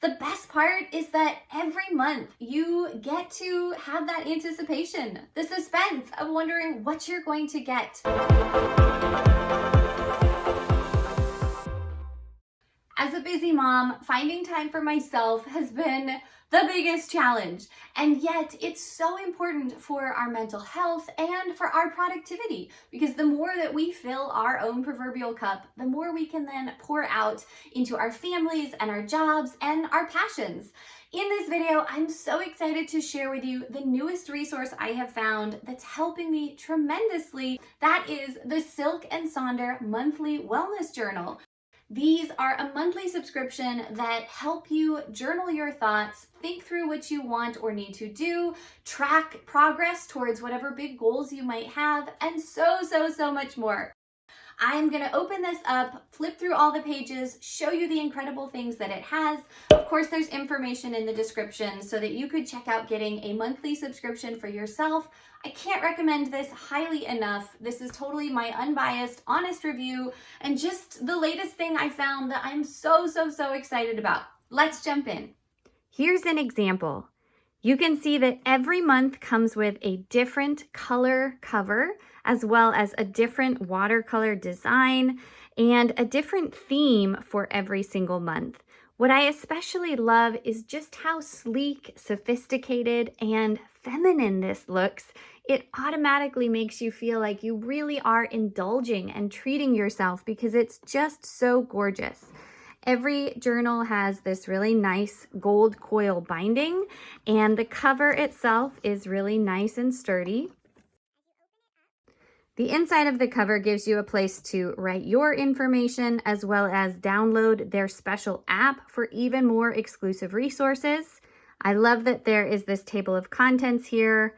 The best part is that every month you get to have that anticipation, the suspense of wondering what you're going to get. As a busy mom, finding time for myself has been the biggest challenge. And yet it's so important for our mental health and for our productivity, because the more that we fill our own proverbial cup, the more we can then pour out into our families and our jobs and our passions. In this video, I'm so excited to share with you the newest resource I have found that's helping me tremendously. That is the Silk and Sonder Monthly Wellness Journal. These are a monthly subscription that help you journal your thoughts, think through what you want or need to do, track progress towards whatever big goals you might have, and so much more. I'm going to open this up, flip through all the pages, show you the incredible things that it has. Of course, there's information in the description so that you could check out getting a monthly subscription for yourself. I can't recommend this highly enough. This is totally my unbiased, honest review, and just the latest thing I found that I'm so excited about. Let's jump in. Here's an example. You can see that every month comes with a different color cover, as well as a different watercolor design and a different theme for every single month. What I especially love is just how sleek, sophisticated, and feminine this looks. It automatically makes you feel like you really are indulging and treating yourself because it's just so gorgeous. Every journal has this really nice gold coil binding, and the cover itself is really nice and sturdy. The inside of the cover gives you a place to write your information, as well as download their special app for even more exclusive resources. I love that there is this table of contents here,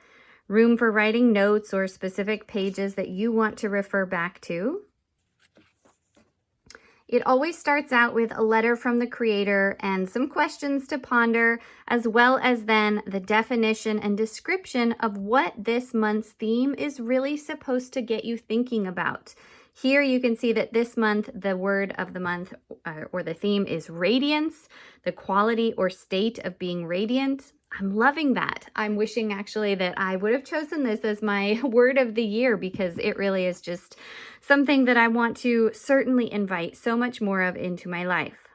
room for writing notes or specific pages that you want to refer back to. It always starts out with a letter from the creator and some questions to ponder, as well as then the definition and description of what this month's theme is really supposed to get you thinking about. Here you can see that this month, the word of the month or the theme is radiance, the quality or state of being radiant. I'm loving that. I'm wishing actually that I would have chosen this as my word of the year, because it really is just something that I want to certainly invite so much more of into my life.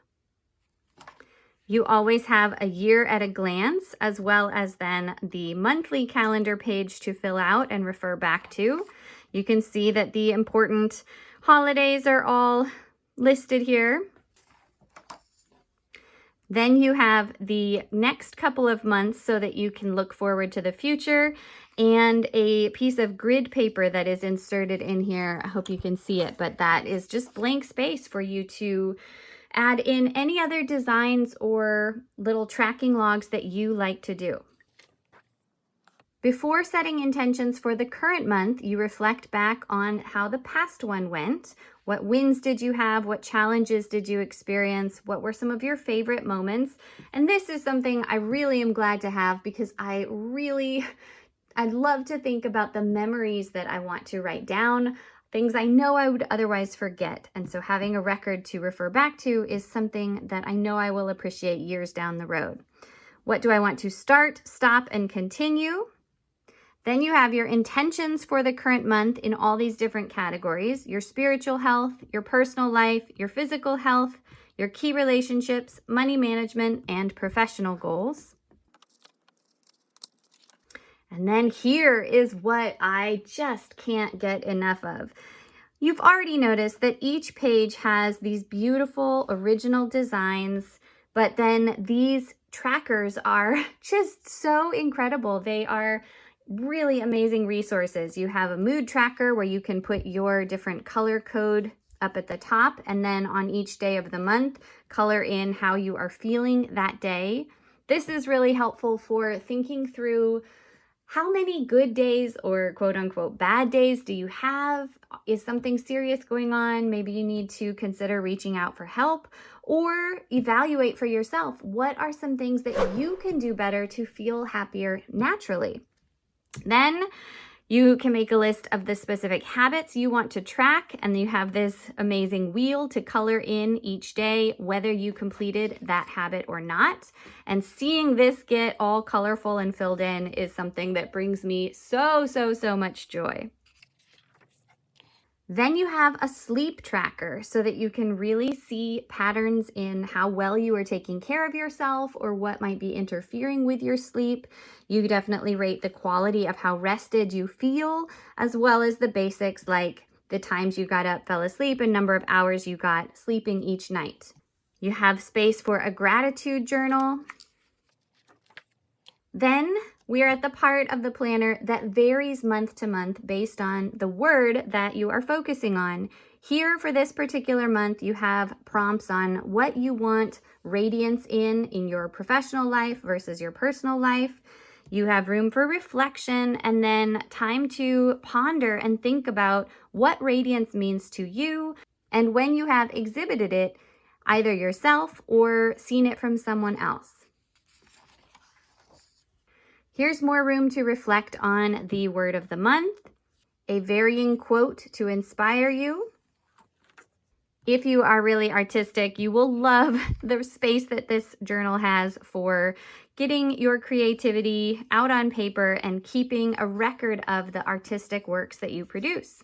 You always have a year at a glance, as well as then the monthly calendar page to fill out and refer back to. You can see that the important holidays are all listed here. Then you have the next couple of months so that you can look forward to the future, and a piece of grid paper that is inserted in here. I hope you can see it, but that is just blank space for you to add in any other designs or little tracking logs that you like to do. Before setting intentions for the current month, you reflect back on how the past one went. What wins did you have? What challenges did you experience? What were some of your favorite moments? And this is something I really am glad to have, because I'd love to think about the memories that I want to write down, things I know I would otherwise forget. And so having a record to refer back to is something that I know I will appreciate years down the road. What do I want to start, stop, and continue? Then you have your intentions for the current month in all these different categories: your spiritual health, your personal life, your physical health, your key relationships, money management, and professional goals. And then here is what I just can't get enough of. You've already noticed that each page has these beautiful original designs, but then these trackers are just so incredible. They are really amazing resources. You have a mood tracker where you can put your different color code up at the top, and then on each day of the month, color in how you are feeling that day. This is really helpful for thinking through how many good days or quote unquote bad days do you have? Is something serious going on? Maybe you need to consider reaching out for help, or evaluate for yourself. What are some things that you can do better to feel happier naturally? Then You can make a list of the specific habits you want to track, and you have this amazing wheel to color in each day, whether you completed that habit or not. And seeing this get all colorful and filled in is something that brings me so much joy. Then you have a sleep tracker so that you can really see patterns in how well you are taking care of yourself or what might be interfering with your sleep. You definitely rate the quality of how rested you feel, as well as the basics like the times you got up, fell asleep, and number of hours you got sleeping each night. You have space for a gratitude journal. Then we are at the part of the planner that varies month to month based on the word that you are focusing on. Here for this particular month, you have prompts on what you want radiance in your professional life versus your personal life. You have room for reflection and then time to ponder and think about what radiance means to you and when you have exhibited it, either yourself or seen it from someone else. Here's more room to reflect on the word of the month, a varying quote to inspire you. If you are really artistic, you will love the space that this journal has for getting your creativity out on paper and keeping a record of the artistic works that you produce.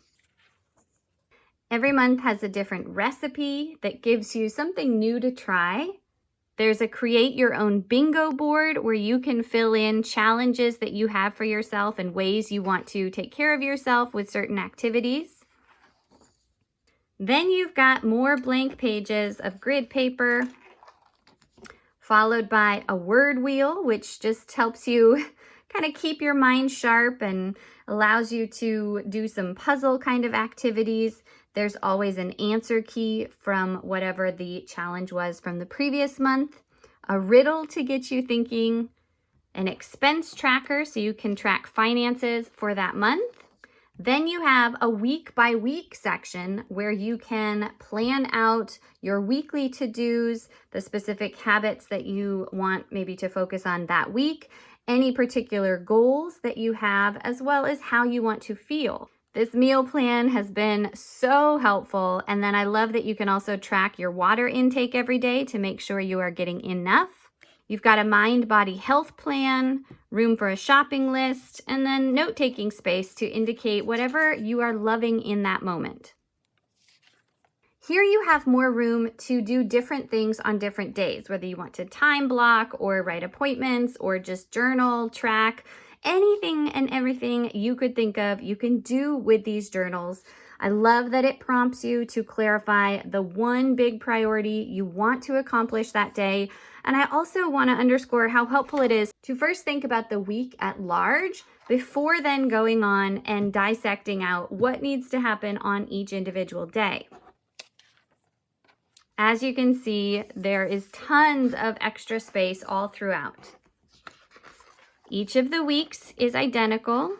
Every month has a different recipe that gives you something new to try. There's a create your own bingo board where you can fill in challenges that you have for yourself and ways you want to take care of yourself with certain activities. Then you've got more blank pages of grid paper, followed by a word wheel, which just helps you kind of keep your mind sharp and allows you to do some puzzle kind of activities. There's always an answer key from whatever the challenge was from the previous month, a riddle to get you thinking, an expense tracker so you can track finances for that month. Then you have a week by week section where you can plan out your weekly to-dos, the specific habits that you want maybe to focus on that week, any particular goals that you have, as well as how you want to feel. This meal plan has been so helpful, and then I love that you can also track your water intake every day to make sure you are getting enough. You've got a mind-body health plan, room for a shopping list, and then note-taking space to indicate whatever you are loving in that moment. Here you have more room to do different things on different days, whether you want to time block or write appointments or just journal, track. Anything and everything you could think of, you can do with these journals. I love that it prompts you to clarify the one big priority you want to accomplish that day. And I also want to underscore how helpful it is to first think about the week at large before then going on and dissecting out what needs to happen on each individual day. As you can see, there is tons of extra space all throughout. Each of the weeks is identical.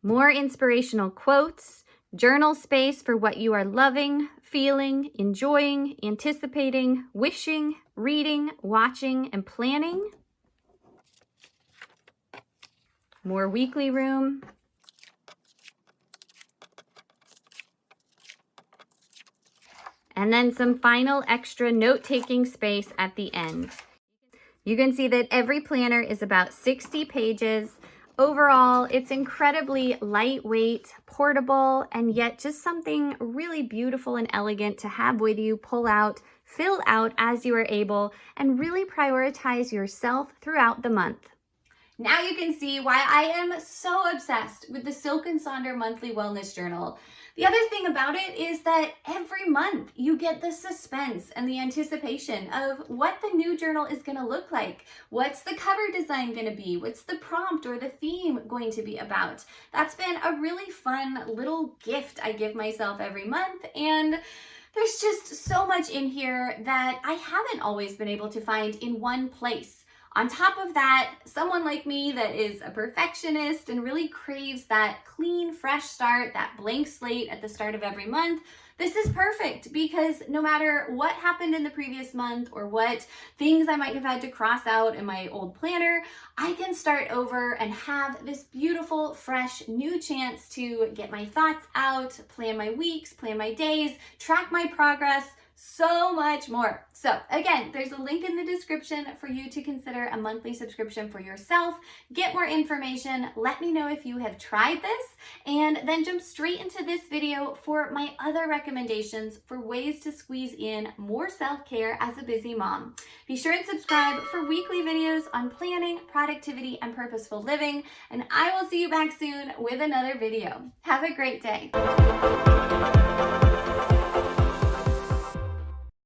More inspirational quotes, journal space for what you are loving, feeling, enjoying, anticipating, wishing, reading, watching, and planning. More weekly room. And then some final extra note-taking space at the end. You can see that every planner is about 60 pages. Overall, it's incredibly lightweight, portable, and yet just something really beautiful and elegant to have with you, pull out, fill out as you are able, and really prioritize yourself throughout the month. Now you can see why I am so obsessed with the Silk and Sonder monthly wellness journal. The other thing about it is that every month you get the suspense and the anticipation of what the new journal is going to look like. What's the cover design going to be? What's the prompt or the theme going to be about? That's been a really fun little gift I give myself every month, and there's just so much in here that I haven't always been able to find in one place. On top of that, someone like me that is a perfectionist and really craves that clean, fresh start, that blank slate at the start of every month, This is perfect because no matter what happened in the previous month or what things I might have had to cross out in my old planner, I can start over and have this beautiful, fresh, new chance to get my thoughts out, plan my weeks, plan my days, track my progress, so much more. So again, there's a link in the description for you to consider a monthly subscription for yourself. Get more information. Let me know if you have tried this, and then jump straight into this video for my other recommendations for ways to squeeze in more self-care as a busy mom. Be sure and subscribe for weekly videos on planning, productivity, and purposeful living, and I will see you back soon with another video. Have a great day.